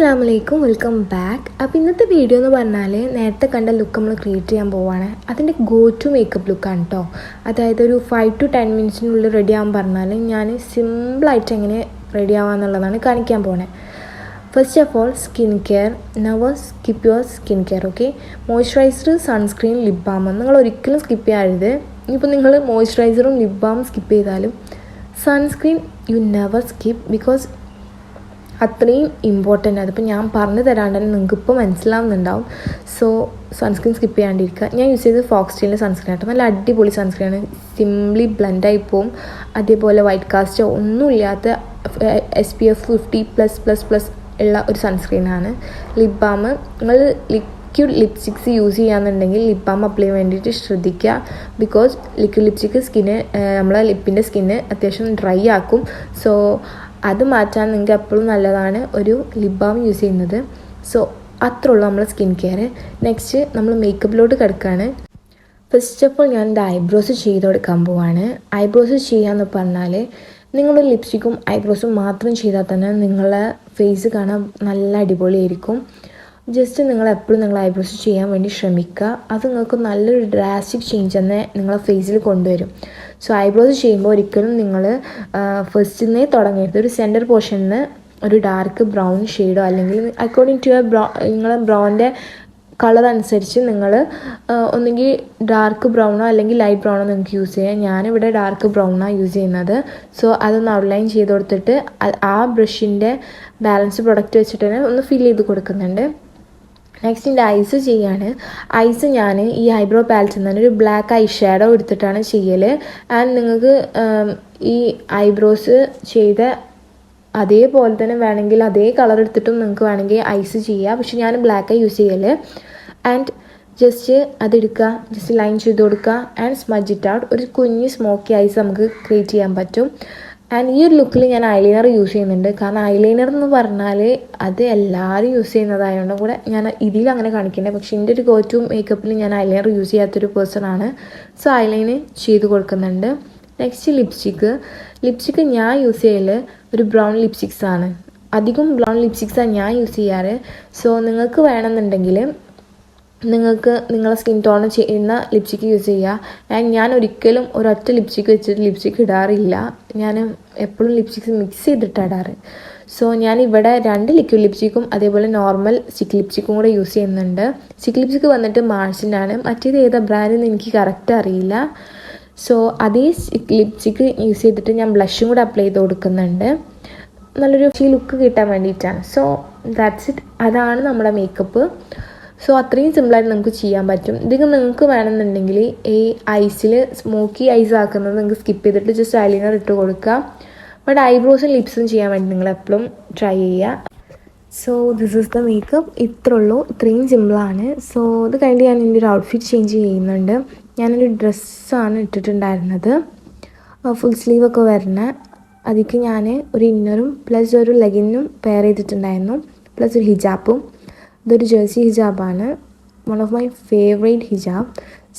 അസ്സലാമലൈക്കും, welcome back. അപ്പോൾ ഇന്നത്തെ വീഡിയോ എന്ന് പറഞ്ഞാൽ നേരത്തെ കണ്ട ലുക്ക് നമ്മൾ ക്രിയേറ്റ് ചെയ്യാൻ പോവുകയാണ്. അതിൻ്റെ ഗോ ടു മേക്കപ്പ് ലുക്കാണ് കേട്ടോ. അതായത് ഒരു 5 to 10 മിനിറ്റ്സിനുള്ളിൽ റെഡി ആകാൻ പറഞ്ഞാൽ ഞാൻ സിമ്പിളായിട്ട് എങ്ങനെ റെഡി ആവാന്നുള്ളതാണ് കാണിക്കാൻ പോണേ. First of all skin care. Never skip your skin care. Okay, moisturiser, sunscreen, lip balm നിങ്ങൾ ഒരിക്കലും സ്കിപ്പ് ചെയ്യരുത്. ഇനിയിപ്പോൾ നിങ്ങൾ മോയ്സ്ചറൈസറും ലിപ് ബാമും സ്കിപ്പ് ചെയ്താലും sunscreen you never skip, because അത്രയും ഇമ്പോർട്ടൻ്റ് ആണ്. അതിപ്പോൾ ഞാൻ പറഞ്ഞു തരാണ്ട് തന്നെ നിങ്ങൾക്ക് ഇപ്പോൾ മനസ്സിലാവുന്നുണ്ടാവും. സോ സൺസ്ക്രീൻ സ്കിപ്പ് ചെയ്യാണ്ടിരിക്കുക. ഞാൻ യൂസ് ചെയ്തത് ഫോക്സ്റ്റീലിൻ്റെ സൺസ്ക്രീൻ ആട്ടോ. നല്ല അടിപൊളി സൺസ്ക്രീനാണ്. സിംപ്ലി ബ്ലെൻഡായി പോവും. അതേപോലെ വൈറ്റ് കാസ്റ്റോ ഒന്നുമില്ലാത്ത SPF 50+++ ഉള്ള ഒരു സൺസ്ക്രീനാണ്. ലിപ് ബാം നിങ്ങൾ ലിക്വിഡ് ലിപ്സ്റ്റിക്സ് യൂസ് ചെയ്യാന്നുണ്ടെങ്കിൽ ലിപ് ബാം അപ്ലൈ ചെയ്യാൻ വേണ്ടിയിട്ട് ശ്രദ്ധിക്കുക. ബിക്കോസ് ലിക്വിഡ് ലിപ്സ്റ്റിക്ക് നമ്മളെ ലിപ്പിൻ്റെ സ്കിന്ന് അത്യാവശ്യം ഡ്രൈ ആക്കും. സോ അത് മാറ്റാൻ നിങ്ങൾക്ക് എപ്പോഴും നല്ലതാണ് ഒരു ലിപ് ബാം യൂസ് ചെയ്യുന്നത്. സോ അത്രേ ഉള്ളൂ നമ്മളെ സ്കിൻ കെയർ. നെക്സ്റ്റ് നമ്മൾ മേക്കപ്പിലോട്ട് കിടക്കുകയാണ്. ഫസ്റ്റ് ഓഫ് ഓൾ ഞാൻ എൻ്റെ ഐബ്രോസ് ചെയ്ത് കൊടുക്കാൻ പോവാണ്. ഐബ്രോസ് ചെയ്യാന്ന് പറഞ്ഞാൽ നിങ്ങൾ ലിപ്സ്റ്റിക്കും ഐബ്രോസും മാത്രം ചെയ്താൽ തന്നെ നിങ്ങളെ ഫേസ് കാണാൻ നല്ല അടിപൊളിയായിരിക്കും. ജസ്റ്റ് നിങ്ങൾ എപ്പോഴും നിങ്ങൾ ഐബ്രോസ് ചെയ്യാൻ വേണ്ടി ശ്രമിക്കുക. അത് നിങ്ങൾക്ക് നല്ലൊരു ഡ്രാസ്റ്റിക് ചേഞ്ച് തന്നെ നിങ്ങളെ ഫേസിൽ കൊണ്ടുവരും. സോ ഐബ്രോസ് ചെയ്യുമ്പോൾ ഒരിക്കലും നിങ്ങൾ ഫസ്റ്റിൽ നിന്നേ തുടങ്ങരുത്. ഒരു സെൻറ്റർ പോർഷനിൽ ഒരു ഡാർക്ക് ബ്രൗൺ ഷെയ്ഡോ അല്ലെങ്കിൽ അക്കോർഡിംഗ് ടു നിങ്ങളെ ബ്രൗണിൻ്റെ കളർ അനുസരിച്ച് നിങ്ങൾ ഒന്നുകിൽ ഡാർക്ക് ബ്രൗണോ അല്ലെങ്കിൽ ലൈറ്റ് ബ്രൗണോ നിങ്ങൾക്ക് യൂസ് ചെയ്യാം. ഞാനിവിടെ ഡാർക്ക് ബ്രൗണാണ് യൂസ് ചെയ്യുന്നത്. സോ അതൊന്ന് ഔട്ട്ലൈൻ ചെയ്ത് കൊടുത്തിട്ട് ആ ബ്രഷിൻ്റെ ബാലൻസ് പ്രൊഡക്റ്റ് വെച്ചിട്ട് തന്നെ ഒന്ന് ഫിൽ ചെയ്ത് കൊടുക്കുന്നുണ്ട്. നെക്സ്റ്റ് എൻ്റെ ഐസ് ചെയ്യാണ്. ഐസ് ഞാൻ ഈ ഐബ്രോ പാലറ്റിൽ നിന്ന് ഒരു ബ്ലാക്ക് ഐ ഷാഡോ എടുത്തിട്ടാണ് ചെയ്യൽ. ആൻഡ് നിങ്ങൾക്ക് ഈ ഐബ്രോസ് ചെയ്ത അതേപോലെ തന്നെ വേണമെങ്കിൽ അതേ കളർ എടുത്തിട്ടും നിങ്ങൾക്ക് വേണമെങ്കിൽ ഐസ് ചെയ്യാം. പക്ഷെ ഞാൻ ബ്ലാക്ക് യൂസ് ചെയ്യൽ. ആൻഡ് ജസ്റ്റ് അതെടുക്കുക, ജസ്റ്റ് ലൈൻ ചെയ്ത് കൊടുക്കുക ആൻഡ് സ്മജ് ഇറ്റ് ഔട്ട്. ഒരു കുഞ്ഞ് സ്മോക്കി ഐസ് നമുക്ക് ക്രിയേറ്റ് ചെയ്യാൻ പറ്റും. ആൻഡ് ഈ ഒരു ലുക്കിൽ ഞാൻ ഐലൈനർ യൂസ് ചെയ്യുന്നുണ്ട്. കാരണം ഐലൈനർ എന്ന് പറഞ്ഞാൽ അത് എല്ലാവരും യൂസ് ചെയ്യുന്നതായതുകൊണ്ട് കൂടെ ഞാൻ ഇതിൽ അങ്ങനെ കാണിക്കേണ്ടത്. പക്ഷേ എൻ്റെ ഒരു ഗോ ടു മേക്കപ്പിൽ ഞാൻ ഐലൈനർ യൂസ് ചെയ്യാത്തൊരു പേഴ്സൺ ആണ്. സോ ഐലൈന് ചെയ്ത് കൊടുക്കുന്നുണ്ട്. നെക്സ്റ്റ് ലിപ്സ്റ്റിക്ക് ഞാൻ യൂസ് ചെയ്യൽ ഒരു ബ്രൗൺ ലിപ്സ്റ്റിക്സ് ആണ്. അധികം ബ്രൗൺ ലിപ്സ്റ്റിക്സാണ് ഞാൻ യൂസ് ചെയ്യാറ്. സോ നിങ്ങൾക്ക് വേണമെന്നുണ്ടെങ്കിൽ നിങ്ങൾക്ക് നിങ്ങളെ സ്കിൻ ടോൺ ചെയ്യുന്ന ലിപ്സ്റ്റിക്ക് യൂസ് ചെയ്യുക. ആൻഡ് ഞാൻ ഒരിക്കലും ഒരൊറ്റ ലിപ്സ്റ്റിക്ക് വെച്ചിട്ട് ലിപ്സ്റ്റിക്ക് ഇടാറില്ല. ഞാൻ എപ്പോഴും ലിപ്സ്റ്റിക്സ് മിക്സ് ചെയ്തിട്ട് ഇടാറ്. സോ ഞാൻ ഇവിടെ 2 ലിക്വിഡ് ലിപ്സ്റ്റിക്കും അതേപോലെ നോർമൽ സ്റ്റിക്ക് ലിപ്സ്റ്റിക്കും കൂടെ യൂസ് ചെയ്യുന്നുണ്ട്. സ്റ്റിക്ക് ലിപ്സ്റ്റിക്ക് വന്നിട്ട് മാർസിനാണ്. മറ്റേത് ഏതാ ബ്രാൻഡെന്ന് എനിക്ക് കറക്റ്റ് അറിയില്ല. സോ അതേ സ്റ്റിക്ക് ലിപ്സ്റ്റിക്ക് യൂസ് ചെയ്തിട്ട് ഞാൻ ബ്ലഷും കൂടെ അപ്ലൈ ചെയ്ത് കൊടുക്കുന്നുണ്ട്. നല്ലൊരു ലുക്ക് കിട്ടാൻ വേണ്ടിയിട്ടാണ്. So that's it. അതാണ് നമ്മുടെ മേക്കപ്പ്. സോ അത്രയും സിമ്പിളായിട്ട് നമുക്ക് ചെയ്യാൻ പറ്റും. ഇതൊക്കെ നിങ്ങൾക്ക് വേണമെന്നുണ്ടെങ്കിൽ ഈ ഐസിൽ സ്മോക്കി ഐസ് ആക്കുന്നത് നിങ്ങൾക്ക് സ്കിപ്പ് ചെയ്തിട്ട് ജസ്റ്റ് ഐലൈനർ ഇട്ട് കൊടുക്കുക. ബട്ട് ഐബ്രോസും ലിപ്സും ചെയ്യാൻ വേണ്ടി നിങ്ങൾ എപ്പോഴും ട്രൈ ചെയ്യുക. So this is the makeup. ഇത്രയും സിമ്പിളാണ്. സോ ഇത് കഴിഞ്ഞ് ഞാൻ എൻ്റെ ഒരു ഔട്ട്ഫിറ്റ് ചേഞ്ച് ചെയ്യുന്നുണ്ട്. ഞാനൊരു ഡ്രസ്സാണ് ഇട്ടിട്ടുണ്ടായിരുന്നത്, ഫുൾ സ്ലീവൊക്കെ വരുന്ന. അതിലേക്ക് ഞാൻ ഒരു ഇന്നറും പ്ലസ് ഒരു ലെഗിനും പെയർ ചെയ്തിട്ടുണ്ടായിരുന്നു, പ്ലസ് ഒരു ഹിജാബും. ഇതൊരു ജേഴ്സി ഹിജാബാണ്, one of my favourite hijab.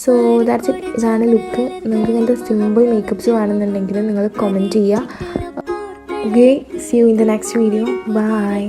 So that's it. ഇതാണ് ലുക്ക്. നിങ്ങൾക്ക് ഇങ്ങനത്തെ സിമ്പിൾ മേക്കപ്പ്സ് വേണമെന്നുണ്ടെങ്കിൽ നിങ്ങൾ കമൻറ്റ് ചെയ്യുക. Okay, see you in the next video. By.